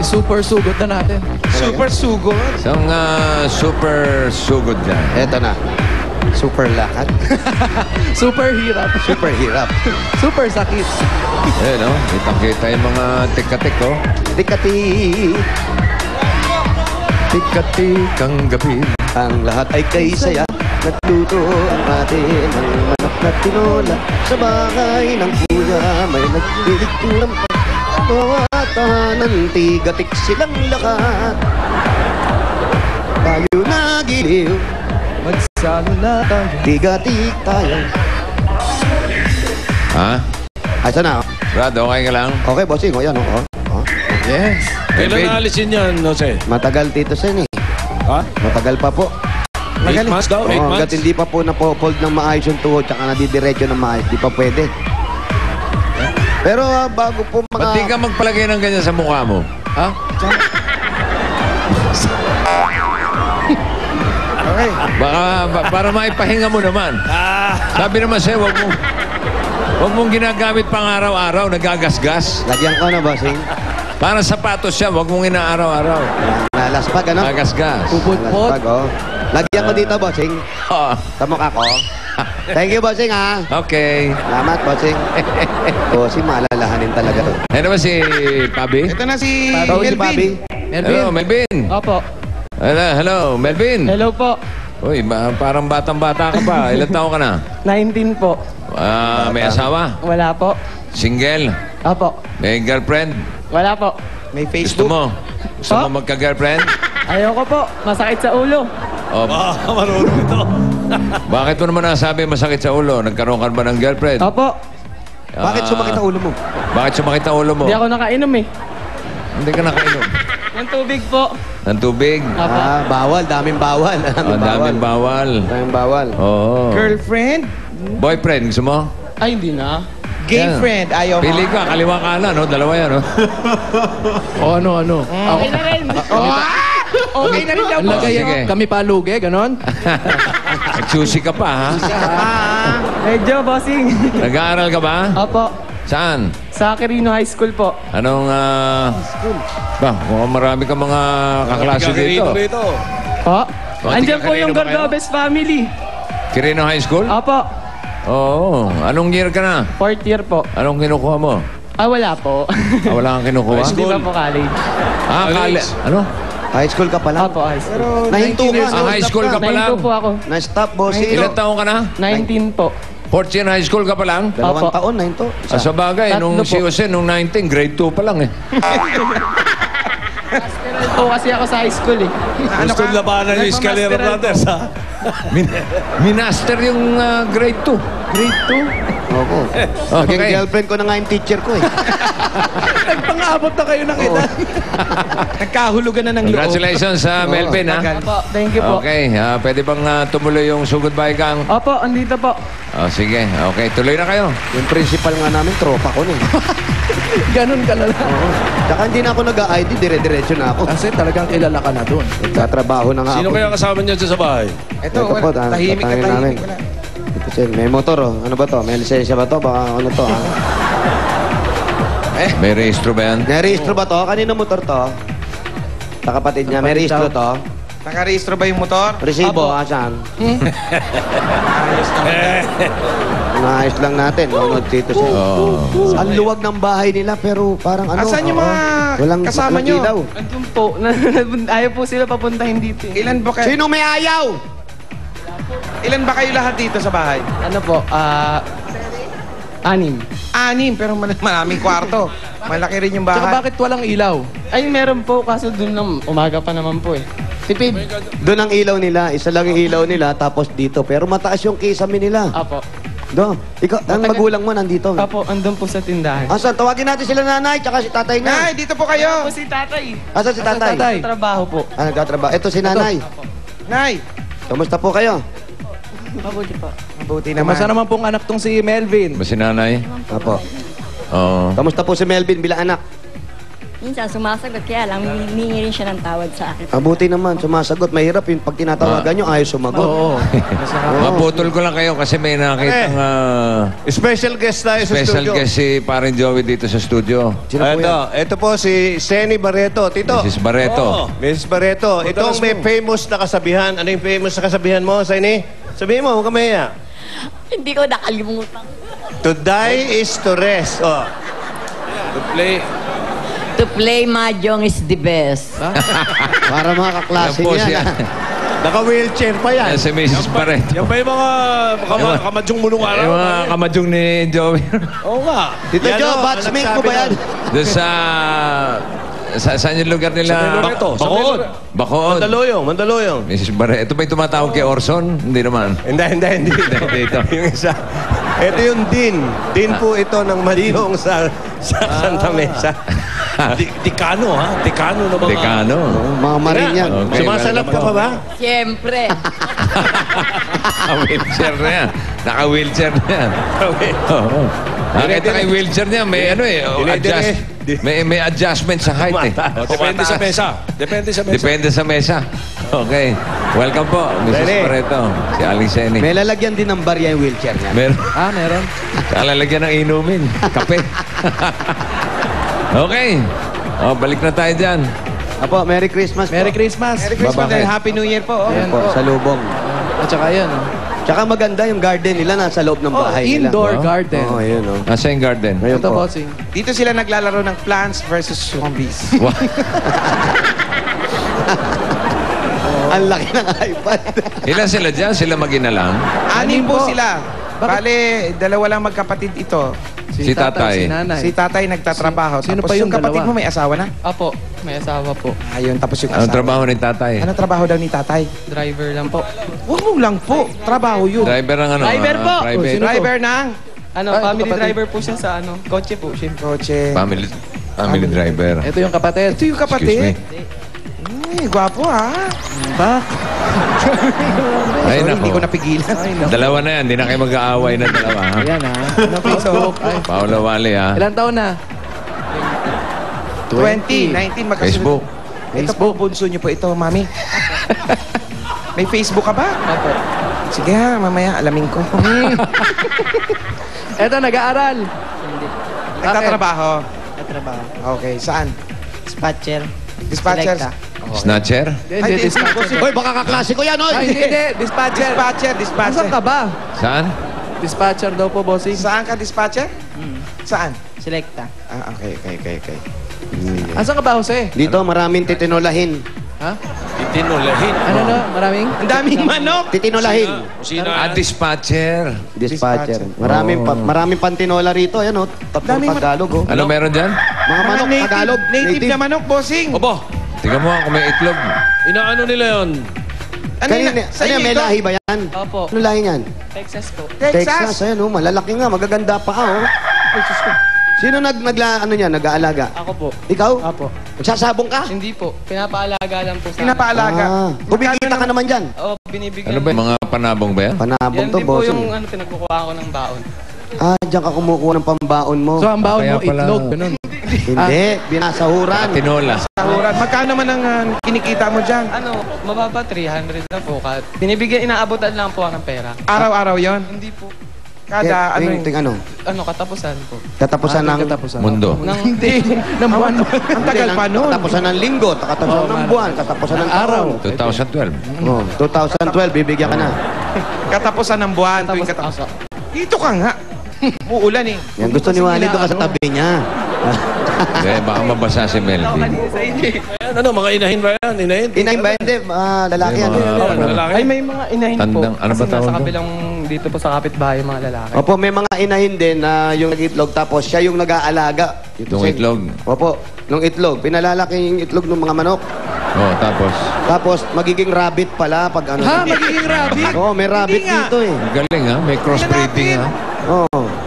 Super sugod na natin. Super sugod. Isang super sugod dyan. Eto na. Super lakad. Super hirap. Super hirap. Super sakit. Eh, no? Kitang-kita yung mga tik-katik, oh. Tikati. Tik-katik ang gabi. Ang lahat ay kay saya. Nagluto ang atin ng manok na tinola. Sa bahay ng kuya may nagbiligto ng pagkatahanan. Tigatik silang lakat. Tayo na giliw. Magsalo na tayo. Tigatik tayo. Ha? Ay, sana. Brad, okay ka lang? Okay, bossing. O yan, o. Yes. Kailan naalisin yan, Jose? Matagal, Tito Sen, eh. Ha? Matagal pa po. 8 months daw? 8 Oo, hanggat months? hindi pa po napo-fold ng maayos yung tuhod tsaka nadidiretso ng maayos, di pa pwede. Pero bago po Ba't di ka magpalagay ng ganyan sa mukha mo? Ha? Okay. Baka, para maipahinga mo naman. Sabi naman sa'yo, wag mong ginagamit pang araw-araw, nagagasgas. Lagyan ko na, bossing. Para sapatos siya, wag mong inaaraw-araw. Nalaspag, ano? Nagasgas. Puput-put. Nalaspag, oh. Lagyan ko dito, bossing. Oh, Sa mukha ko. Thank you, bossing, ha? okay. Salamat, bossing. Bossing, maalalahanin talaga to. Ano ba si Pabi? Ito na si Ito si Bobby. Melvin. Hello, Melvin. Opo. Hello, Melvin. Hello po. Uy, parang batang-bata ka pa. Ilan taon ka na? 19 po. May asawa? Wala po. Single? Opo. May girlfriend? Wala po. May Gusto Facebook. mo? Gusto Oh? mo magka-girlfriend? Ayoko po. Masakit sa ulo. O, Marunong ito. bakit mo naman nasabi masakit sa ulo? Nagkaroon ka ba ng girlfriend? Opo. Bakit sumakit ang ulo mo? Bakit sumakit ang ulo mo? Hindi ako nakainom eh. Hindi ka nakainom. Ng tubig po. Ng tubig? Opo. Bawal. Daming bawal. Ang daming bawal. Daming bawal. Oo. Girlfriend. Boyfriend, gusto mo? Ay, hindi na. Gay Yan. friend. Ayaw mo. Pili ka, kaliwa kanan, no? Dalawa yan, no? O ano. Ako Okay na rin. Okay na rin daw. Ang lagay Sige. kami palugi, ganon. Nagsusi ka pa, ha? Medyo, bossing. Nag-aaral ka ba? Opo. Saan? Sa Quirino High School po. Anong, ba, mukhang marami ka mga kaklase dito. Dito. Po? Bakit Andiyan po Quirino yung ba kayo? Gordobes family. Quirino High School? Opo. Oo. Anong year ka na? 4th year po. Anong kinukuha mo? Wala po. Wala kang kinukuha? Hindi pa po college. College. Ano? High school ka pa lang. Opo, high school. Nahinto ka. High school ka pa lang? 92 po ako. Na-stop, bossing. Ilan taon ka na? 19 po. 4th year high school ka pa lang? Dalawang Opo. taon, nahinto. Sa bagay, Tatlo nung po. si Jose, nung 19, grade 2 pa lang eh. Po kasi ako sa high school eh. Gusto labanan yung Escalera Brothers, ha? Minaster yung grade 2. Grade Opo. Naging Okay. girlfriend ko na nga yung teacher ko, eh. Nagpang-abot na kayo ng edad. Nagkahulugan na ng loob. Congratulations sa Melvin, ha? 2. Opo, thank you po. Okay, pwede bang tumuloy yung sugod baikang? Opo, andito po. Sige, okay, tuloy na kayo. Yung principal nga namin, tropa ko na, eh. Ganun ka na lang. Tsaka hindi na ako nag-ID, dire-diretso na ako. Kasi talagang kilala ka na dun. Nagtatrabaho na nga Sino ako. kaya kasama niya dyan sa bahay? Ito, Ito po, tahimik na tatangin namin. tahimik. Wala. Ito, Sen, may motor, oh. Ano ba to? May lisensya ba to? Baka ano to, ha? May rehistro ba yan? May rehistro ba to? Kanino motor to? Sa kapatid niya, may rehistro to? Nakarehistro ba yung motor? Resibo, asan? Ayos naman. Naayos lang natin, no? Dito sa... Ang luwag ng bahay nila, pero parang ano... Asan yung mga walang kasama nyo? ilaw. Andun po. Ayaw po sila papuntahin dito eh. Ilan ba kayo? Sino may ayaw? Ilan ba kayo lahat dito sa bahay? Ano po, 6. 6, pero maraming kwarto. Malaki rin yung Tsaka bahay. bakit walang ilaw? Ay, meron po. Kaso dun lang, umaga pa naman po eh. Tipid. Doon ang ilaw nila, isa lang yung ilaw nila, tapos dito. Pero mataas yung kisame nila. Apo. Doon. Ikaw, ang magulang mo nandito. Apo, andun po sa tindahan. Asan? Tawagin natin sila nanay, tsaka si tatay Nay, niya. dito po kayo. Apo si tatay. Asan si tatay? Sa trabaho po. Nagtatrabaho. Ito si nanay. Nay, Kamusta po kayo? Mabuti po. mabuti naman. Kamusta naman pong anak tong si Melvin? Ba si nanay? Apo. Oo. Kamusta po si Melvin bilang anak? Minsan sumasagot, kaya lang humingi rin siya ng tawad sa akin. Mabuti naman, sumasagot. Mahirap yung pag tinatawagan nyo, ayaw sumagot. Oo. Maputol ko lang kayo kasi may nakitang Special guest tayo sa special studio. guest si Parin Joey dito sa studio. Sino po yan? Ito po si Seni Barreto. Tito. Mrs. Barreto. Mrs. Barreto. Itong may famous na kasabihan. Ano yung famous na kasabihan mo, Seni? Sabihin mo, huwag ka mahiya. Hindi ko nakalimutan. To die is to rest. Oh. To play mahjong is the best. Para mga kaklase Yan po niya. siya. Naka-wheelchair pa yan. Yan si Mrs. Barreto. Yan ba yung mga kamadyong munong araw? Yung mga kamadyong ni Joey. Oo nga. Tito Yan, Jo, oh, batchmate mo nagsabi ba yan? Doon saan yung lugar nila? Sa May Loreto. Bacood. Bacood. Mandaluyong, Mandaluyong. Mrs. Barreto. Ito ba yung tumatawag kay Orson? Hindi naman. Hindi. Hindi ito. Yung isa. Ito yung Dean. Dean po ito ng Maliyong sa Santa Mesa. Tikano, ha? Tikano na mga... Dekano. Mga marin yan. Okay, Sumasalap ka pa ba? Siyempre. Naka-wheelchair na yan. Naka-wheelchair na yan. Oo. Nakita kay wheelchair niya, may ano eh, may adjustment sa height eh. Depende sa mesa. Depende sa mesa. Depende sa mesa. Okay. Welcome po, Mrs. Seni. Barreto. Si Aling Seni. May lalagyan din ng barya yung wheelchair niya. Meron. Meron. Kalalagyan ng inumin. Kape. Okay. Oh, balik na tayo dyan. Apo, Merry Christmas po. Merry Christmas. Merry Christmas Babakit. and Happy New Year po. Ayan po, po. sa Lubong. At saka yan. Tsaka maganda yung garden nila nasa loob ng bahay nila. Indoor Wow. garden. Oo, yun o. Nasa yung garden. Ngayon Ito, po. bossing. Dito sila naglalaro ng Plants versus Zombies. Wow. Ang laki ng iPad. Ilan sila dyan? Sila mag-ina lang? Anim po po. sila. Bale, dalawa lang magkapatid ito. Si tatay. Si nanay. Si tatay nagtatrabaho. Sino Tapos pa yung yung kapatid dalawa? mo may asawa na? Apo, may asawa po. Ayun, tapos yung Anong asawa. trabaho ni tatay? Anong trabaho daw ni tatay? Driver lang po. Huwag mo lang po. Trabaho yun. Driver ng ano? Driver po! Private. Sino to? Driver ng Ano, Ay, family kapatid. driver po siya sa ano, kotse po siya. kotse. Family driver. Ito yung kapatid. Ito yung Excuse me. kapatid. Gwapo ha. Ba? Ay, Sorry, nako. hindi ko napigilan. Dalawa na yan. Hindi na kayo mag-aaway na dalawa. Ha? Ayan ha. Ano Facebook? Ay. Paolo Wally ha. Ilan taon na? 20, 19, magkasunod. Facebook. Ito po, bunso niyo po ito, mami. May Facebook ka ba? Apo. Sige ha, mamaya alamin ko. Ito, nag-aaral. Nagtatrabaho. Trabaho. Okay, saan? Dispatcher. Dispatcher. Selecta. Snatcher? Hindi, dispatcher. Hoy, baka kaklase ko yan, Ay, oy! hindi. Dispatcher. Dispatcher, dispatcher. Saan ka ba? Saan? Dispatcher daw po, bossing. Saan ka dispatcher? Saan? Selecta. Ah, okay. Asan ka ba, Jose? Dito, maraming titinolahin. Ha? Itinulahin. Ano no? Maraming? Ang daming manok. Titinolahin. Sino? Dispatcher. Dispatcher. Maraming pantinola rito. Ayan, oh. Tatlong Daming Tagalog, oh. Ano meron dyan? Mga manok, native, Tagalog. native na manok, bossing. Opo, Tingnan mo kung may itlog. inaano nila yun? Kanina, sa ano yan, inyo may ito? lahi ba yan? Opo. Ano lahi yan? Texas po. Texas. Ayan, oh. Malalaki nga. Magaganda pa, oh. Ay, Diyos ko. Sino nag-aalaga? Ako po. Ikaw? Apo. Nagsasabong ka? Hindi po. Pinapaalaga lang po sa Pinapaalaga. Kumikita ka naman dyan. Oo, binibigyan. Ano ba? Mga panabong ba yan? Panabong Yan to, din po boss. yung ano, pinagkukuha ko ng baon. Diyan ka kumukuha ng pambaon mo. So, ang baon Kaya mo, pala- itlog. Ganun. Hindi, binasahuran. Tinola. Sahuran. Magkano man ang kinikita mo dyan? Ano, mababa 300 na po. Binibigyan, inaabotan lang po ng pera. Araw-araw yon. Hindi po. Kada ano yun? Ano? Ano, katapusan po. Katapusan ng... Katapusan. Mundo. Hindi. Ng buwan. Ang tagal pa nun. Katapusan ng linggo, katapusan ng buwan, katapusan ng araw. taon. 2012. Oh, 2012, bibigyan ka na. Katapusan ng buwan. Tuwing katapusan. Dito ka nga. Uulan eh. Yan, gusto ni Wally doon ka sa tabi niya. Hindi, baka mabasa si Melvin. Ayan, ano, mga inahin ba yan? Inahin? Inahin ba? Hindi, lalaki yan. Lalaki? Ay, may mga inahin po. Tandang- ano ba Kasi tawag nasa doon? kabilang dito po sa kapitbahay mga lalaki. Opo, may mga inahin din na yung nag-itlog tapos siya yung nag-aalaga. Yung itlog. Opo, nung itlog. Pinalalaki yung itlog ng mga manok. Oh, tapos. Tapos, magiging rabbit pala pag ano. Ha? Magiging rabbit? Oo, may rabbit Hindi nga. dito eh. Galing ha? May crossbreeding ha? Oo.